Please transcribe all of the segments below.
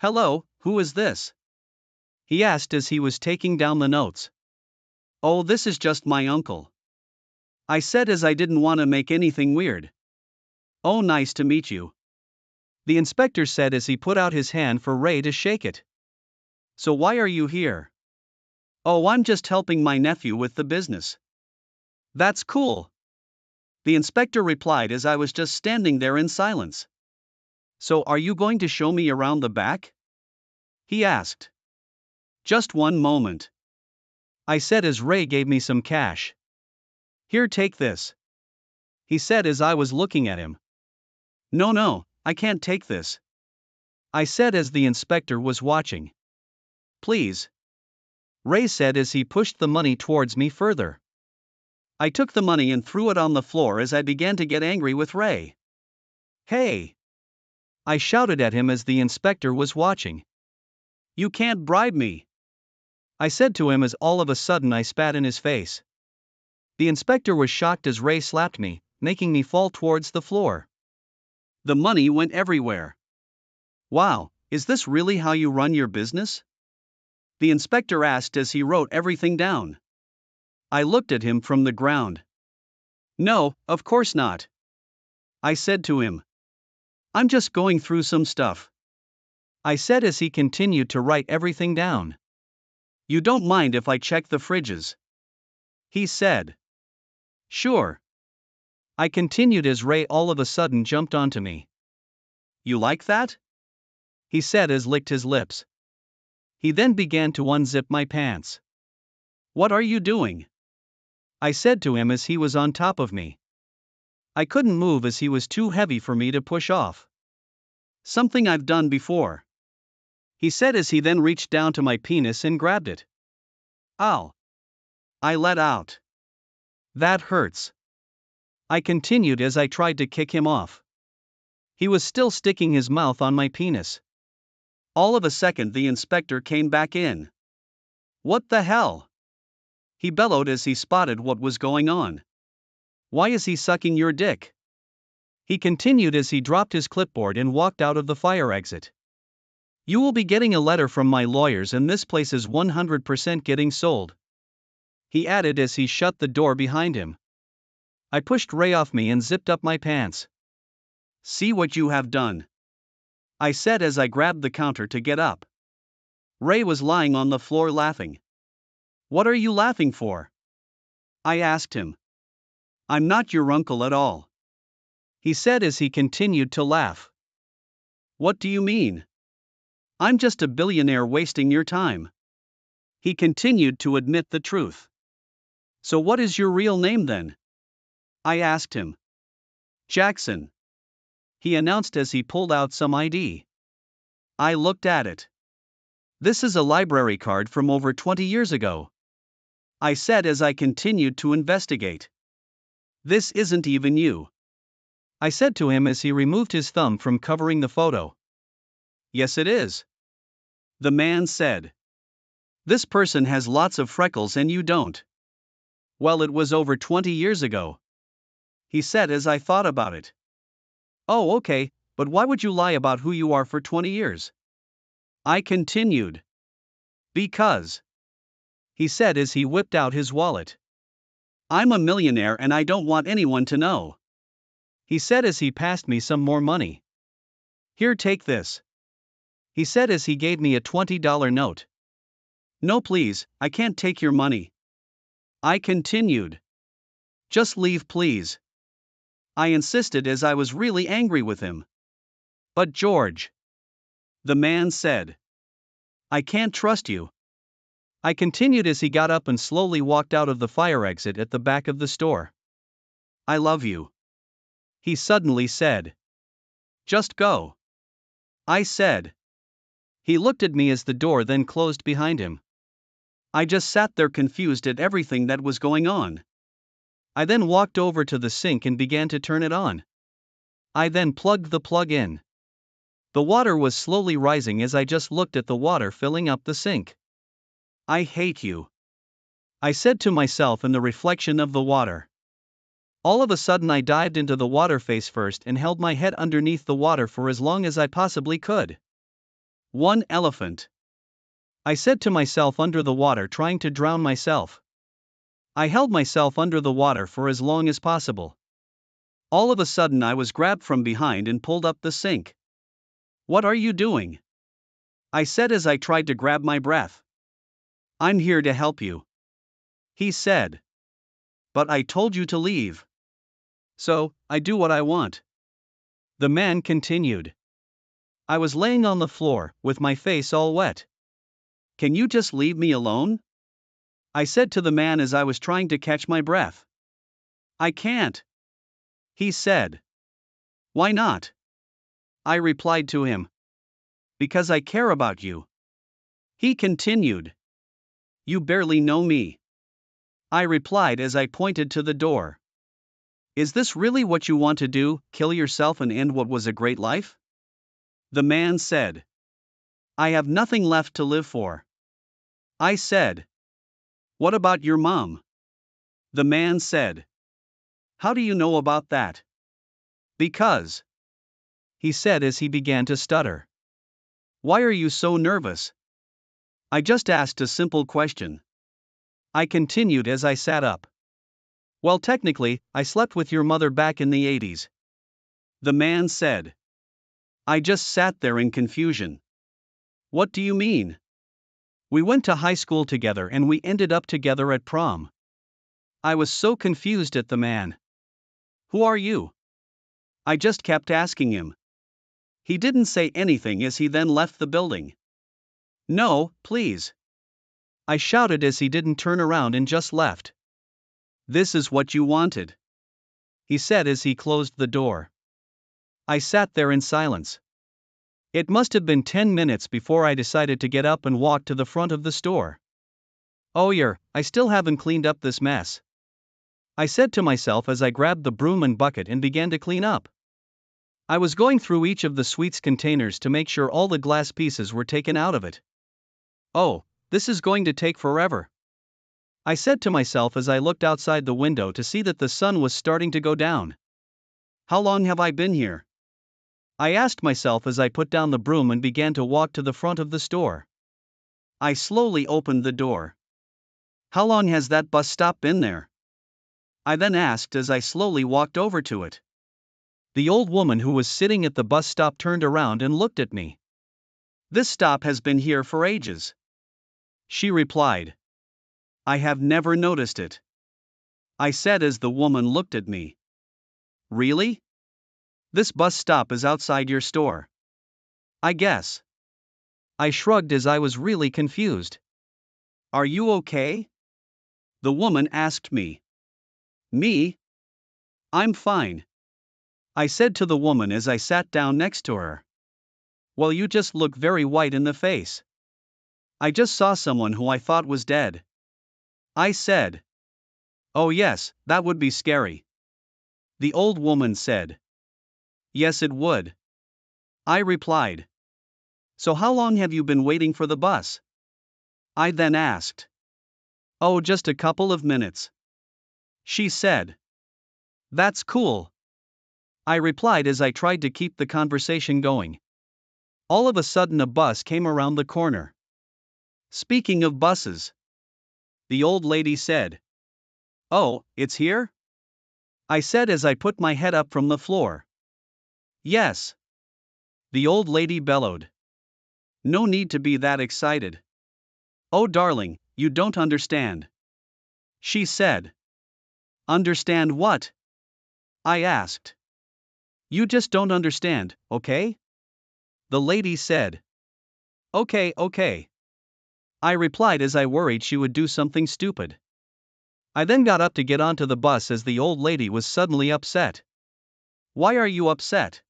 Hello, who is this? He asked as he was taking down the notes. Oh, this is just my uncle. I said as I didn't want to make anything weird. Oh, nice to meet you. The inspector said as he put out his hand for Ray to shake it. So why are you here? Oh, I'm just helping my nephew with the business. That's cool. The inspector replied as I was just standing there in silence. So are you going to show me around the back? He asked. Just one moment. I said as Ray gave me some cash. Here, take this. He said as I was looking at him. No, I can't take this. I said as the inspector was watching. Please. Ray said as he pushed the money towards me further. I took the money and threw it on the floor as I began to get angry with Ray. Hey! I shouted at him as the inspector was watching. You can't bribe me. I said to him as all of a sudden I spat in his face. The inspector was shocked as Ray slapped me, making me fall towards the floor. The money went everywhere. Wow, is this really how you run your business? The inspector asked as he wrote everything down. I looked at him from the ground. No, of course not. I said to him. I'm just going through some stuff. I said as he continued to write everything down. You don't mind if I check the fridges? He said. Sure. I continued as Ray all of a sudden jumped onto me. You like that? He said as licked his lips. He then began to unzip my pants. What are you doing? I said to him as he was on top of me. I couldn't move as he was too heavy for me to push off. Something I've done before. He said as he then reached down to my penis and grabbed it. Ow! I let out. That hurts. I continued as I tried to kick him off. He was still sticking his mouth on my penis. All of a second the inspector came back in. What the hell? He bellowed as he spotted what was going on. Why is he sucking your dick? He continued as he dropped his clipboard and walked out of the fire exit. You will be getting a letter from my lawyers and this place is 100% getting sold. He added as he shut the door behind him. I pushed Ray off me and zipped up my pants. See what you have done. I said as I grabbed the counter to get up. Ray was lying on the floor laughing. What are you laughing for? I asked him. I'm not your uncle at all. He said as he continued to laugh. What do you mean? I'm just a billionaire wasting your time. He continued to admit the truth. So what is your real name then? I asked him. Jackson. He announced as he pulled out some ID. I looked at it. This is a library card from over 20 years ago. I said as I continued to investigate. This isn't even you. I said to him as he removed his thumb from covering the photo. Yes, it is. The man said. This person has lots of freckles and you don't. Well, it was over 20 years ago. He said as I thought about it. Oh, okay, but why would you lie about who you are for 20 years? I continued. Because. He said as he whipped out his wallet. I'm a millionaire and I don't want anyone to know. He said as he passed me some more money. Here, take this. He said as he gave me a $20 note. No, please, I can't take your money. I continued. Just leave, please. I insisted as I was really angry with him. But George. The man said. I can't trust you. I continued as he got up and slowly walked out of the fire exit at the back of the store. I love you. He suddenly said. Just go. I said. He looked at me as the door then closed behind him. I just sat there confused at everything that was going on. I then walked over to the sink and began to turn it on. I then plugged the plug in. The water was slowly rising as I just looked at the water filling up the sink. I hate you. I said to myself in the reflection of the water. All of a sudden I dived into the water face first and held my head underneath the water for as long as I possibly could. One elephant. I said to myself under the water, trying to drown myself. I held myself under the water for as long as possible. All of a sudden, I was grabbed from behind and pulled up the sink. What are you doing? I said as I tried to grab my breath. I'm here to help you, he said. But I told you to leave. So, I do what I want. The man continued. I was laying on the floor, with my face all wet. Can you just leave me alone? I said to the man as I was trying to catch my breath. I can't, he said. Why not? I replied to him. Because I care about you. He continued. You barely know me. I replied as I pointed to the door. Is this really what you want to do, kill yourself and end what was a great life? The man said. I have nothing left to live for. I said. What about your mom? The man said. How do you know about that? Because, he said as he began to stutter. Why are you so nervous? I just asked a simple question. I continued as I sat up. Well, technically, I slept with your mother back in the 80s. The man said. I just sat there in confusion. What do you mean? We went to high school together and we ended up together at prom. I was so confused at the man. Who are you? I just kept asking him. He didn't say anything as he then left the building. No, please. I shouted as he didn't turn around and just left. This is what you wanted, he said as he closed the door. I sat there in silence. It must have been 10 minutes before I decided to get up and walk to the front of the store. Oh yeah, I still haven't cleaned up this mess, I said to myself as I grabbed the broom and bucket and began to clean up. I was going through each of the sweets containers to make sure all the glass pieces were taken out of it. Oh, this is going to take forever, I said to myself as I looked outside the window to see that the sun was starting to go down. How long have I been here? I asked myself as I put down the broom and began to walk to the front of the store. I slowly opened the door. How long has that bus stop been there? I then asked as I slowly walked over to it. The old woman who was sitting at the bus stop turned around and looked at me. This stop has been here for ages, she replied. I have never noticed it, I said as the woman looked at me. Really? This bus stop is outside your store. I guess. I shrugged as I was really confused. Are you okay? The woman asked me. Me? I'm fine, I said to the woman as I sat down next to her. Well, you just look very white in the face. I just saw someone who I thought was dead, I said. Oh yes, that would be scary, the old woman said. Yes, it would, I replied. So how long have you been waiting for the bus? I then asked. Oh, just a couple of minutes, she said. That's cool, I replied as I tried to keep the conversation going. All of a sudden, a bus came around the corner. Speaking of buses, the old lady said. Oh, it's here? I said as I put my head up from the floor. Yes, the old lady bellowed. No need to be that excited. Oh, darling, you don't understand, she said. Understand what? I asked. You just don't understand, okay? The lady said. Okay, okay, I replied as I worried she would do something stupid. I then got up to get onto the bus as the old lady was suddenly upset. Why are you upset?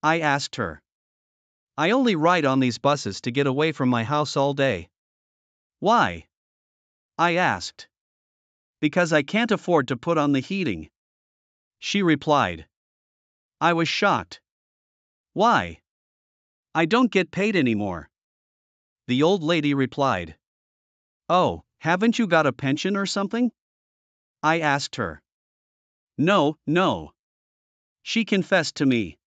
I asked her. I only ride on these buses to get away from my house all day. Why? I asked. Because I can't afford to put on the heating, she replied. I was shocked. Why? I don't get paid anymore, the old lady replied. Oh, haven't you got a pension or something? I asked her. No, no, she confessed to me.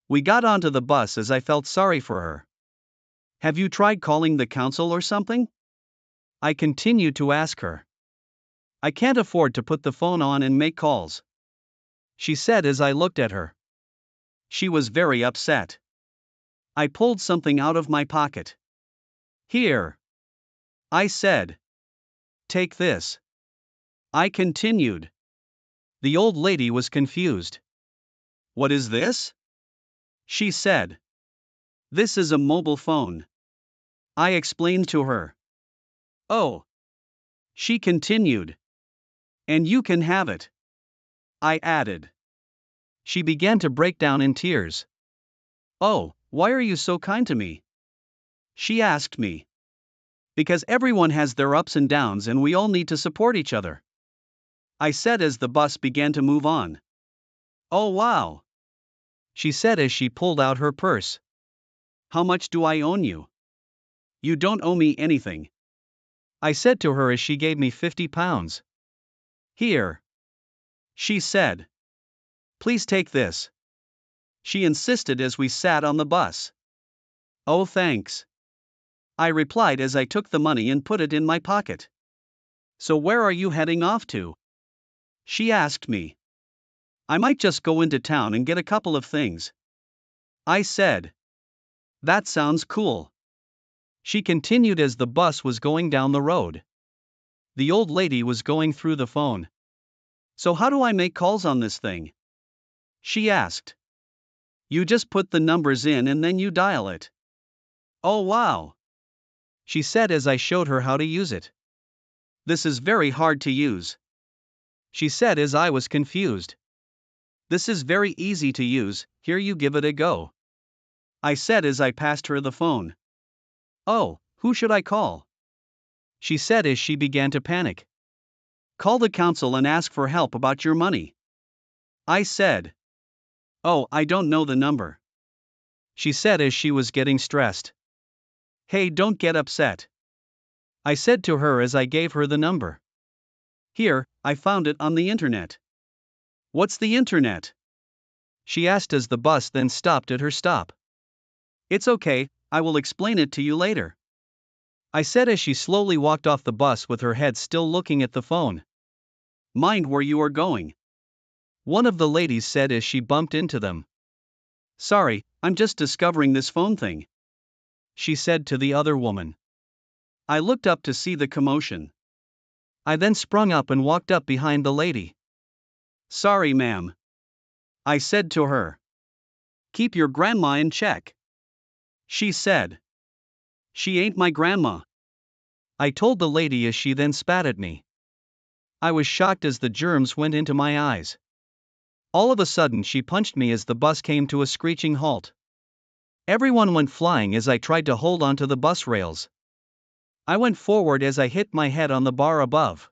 We got onto the bus as I felt sorry for her. Have you tried calling the council or something? I continued to ask her. I can't afford to put the phone on and make calls, she said as I looked at her. She was very upset. I pulled something out of my pocket. Here, I said. Take this. I continued. The old lady was confused. What is this? She said. This is a mobile phone. I explained to her. Oh. She continued. And you can have it. I added. She began to break down in tears. Oh, why are you so kind to me? She asked me. Because everyone has their ups and downs and we all need to support each other, I said as the bus began to move on. Oh wow, she said as she pulled out her purse. How much do I owe you? You don't owe me anything, I said to her as she gave me £50. Here, she said. Please take this, she insisted as we sat on the bus. Oh thanks, I replied as I took the money and put it in my pocket. So where are you heading off to? She asked me. I might just go into town and get a couple of things, I said. That sounds cool, she continued as the bus was going down the road. The old lady was going through the phone. So how do I make calls on this thing? She asked. You just put the numbers in and then you dial it. Oh wow, she said as I showed her how to use it. This is very hard to use, she said as I was confused. This is very easy to use, here you give it a go, I said as I passed her the phone. Oh, who should I call? She said as she began to panic. Call the council and ask for help about your money, I said. Oh, I don't know the number, she said as she was getting stressed. Hey, don't get upset, I said to her as I gave her the number. Here, I found it on the internet. What's the internet? She asked as the bus then stopped at her stop. It's okay, I will explain it to you later, I said as she slowly walked off the bus with her head still looking at the phone. Mind where you are going, one of the ladies said as she bumped into them. Sorry, I'm just discovering this phone thing, she said to the other woman. I looked up to see the commotion. I then sprung up and walked up behind the lady. Sorry, ma'am, I said to her. Keep your grandma in check, she said. She ain't my grandma, I told the lady as she then spat at me. I was shocked as the germs went into my eyes. All of a sudden she punched me as the bus came to a screeching halt. Everyone went flying as I tried to hold onto the bus rails. I went forward as I hit my head on the bar above.